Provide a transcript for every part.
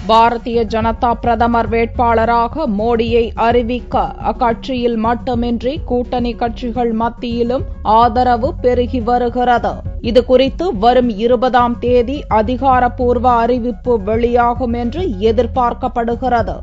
பாரதிய ஜனதா பிரதமர் வேட்பாளராக மோடியை அறிவிக்க அக்கட்சியில் மட்டுமின்றி கூட்டணி கட்சிகள் மத்தியிலும் ஆதரவு பெருகி வருகிறது. இதுகுறித்து வரும் 20ஆம் தேதி அதிகாரப்பூர்வ அறிவிப்பு வெளியாகும் என்று எதிர்பார்க்கப்படுகிறது.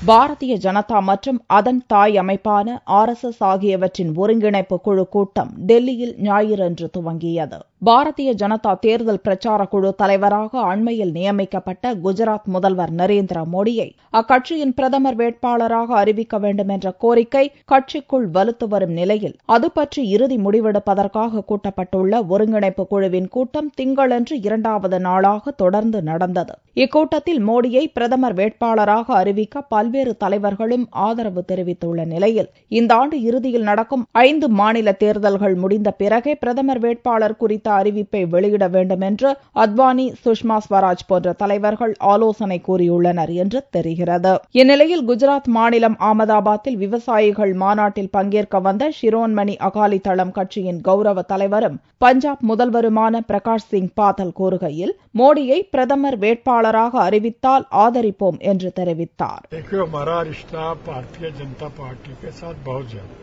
பாரதிய ஜனதா மற்றும் அதன் தாய் அமைப்பான RSS ஆகியவற்றின் ஒருங்கிணைப்பு குழு கூட்டம் டெல்லியில் ஞாயிறன்று துவங்கியது. பாரதிய ஜனதா தேர்தல் பிரச்சார குழு தலைவராக அண்மையில் நியமிக்கப்பட்ட குஜராத் முதல்வர் நரேந்திர மோடியை அக்கட்சியின் பிரதமர் வேட்பாளராக அறிவிக்க வேண்டும் என்ற கோரிக்கை கட்சிக்குள் வலுத்து வரும் நிலையில் அது பற்றி இறுதி முடிவெடுப்பதற்காக கூட்டப்பட்டுள்ள ஒருங்கிணைப்பு குழுவின் கூட்டம் திங்களன்று 2வது நாளாக தொடர்ந்து நடந்தது. இக்கூட்டத்தில் மோடியை பிரதமர் வேட்பாளராக அறிவிக்க பல்வேறு தலைவர்களும் ஆதரவு தெரிவித்துள்ள நிலையில் இந்த ஆண்டு இறுதியில் நடக்கும் 5 மாநில தேர்தல்கள் முடிந்த பிறகே பிரதமர் வேட்பாளர் குறித்த அறிவிப்பை வெளியிட வேண்டும் என்று அத்வானி, சுஷ்மா ஸ்வராஜ் போன்ற தலைவர்கள் ஆலோசனை கூறியுள்ளனர் என்று தெரிகிறது. இந்நிலையில் குஜராத் மாநிலம் அகமதாபாத்தில் விவசாயிகள் மாநாட்டில் பங்கேற்க வந்த ஷிரோன்மணி அகாலி தளம் கட்சியின் கௌரவ தலைவரும் பஞ்சாப் முதல்வருமான பிரகாஷ் சிங் பாதல் கூறுகையில் மோடியை பிரதமர் வேட்பாளராக அறிவித்தால் ஆதரிப்போம் என்று தெரிவித்தார். हमारा रिश्ता भारतीय जनता पार्टी के साथ बहुत ज्यादा,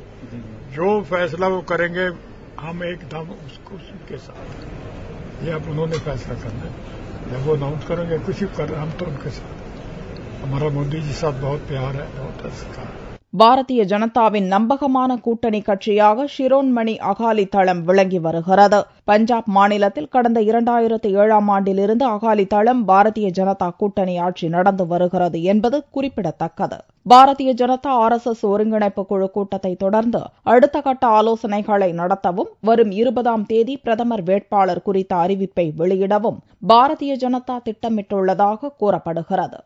जो फैसला वो करेंगे हम एकदम उसके साथ, ये अब उन्होंने फैसला करना है, जब वो अनाउंस करेंगे कुछ कर हम तो उनके साथ, हमारा मोदी जी साथ बहुत प्यार है, बहुत अच्छा है. பாரதிய ஜனதாவின் நம்பகமான கூட்டணி கட்சியாக ஷிரோன்மணி அகாலி தளம் விளங்கி வருகிறது. பஞ்சாப் மாநிலத்தில் கடந்த 2007ஆம் ஆண்டிலிருந்து அகாலி தளம் பாரதிய ஜனதா கூட்டணி ஆட்சி நடந்து வருகிறது என்பது குறிப்பிடத்தக்கது. பாரதிய ஜனதா RSS ஒருங்கிணைப்பு குழு கூட்டத்தை தொடர்ந்து அடுத்த கட்ட ஆலோசனைகளை நடத்தவும் வரும் 20ஆம் தேதி பிரதமர் வேட்பாளர் குறித்த அறிவிப்பை வெளியிடவும் பாரதிய ஜனதா திட்டமிட்டுள்ளதாக கூறப்படுகிறது.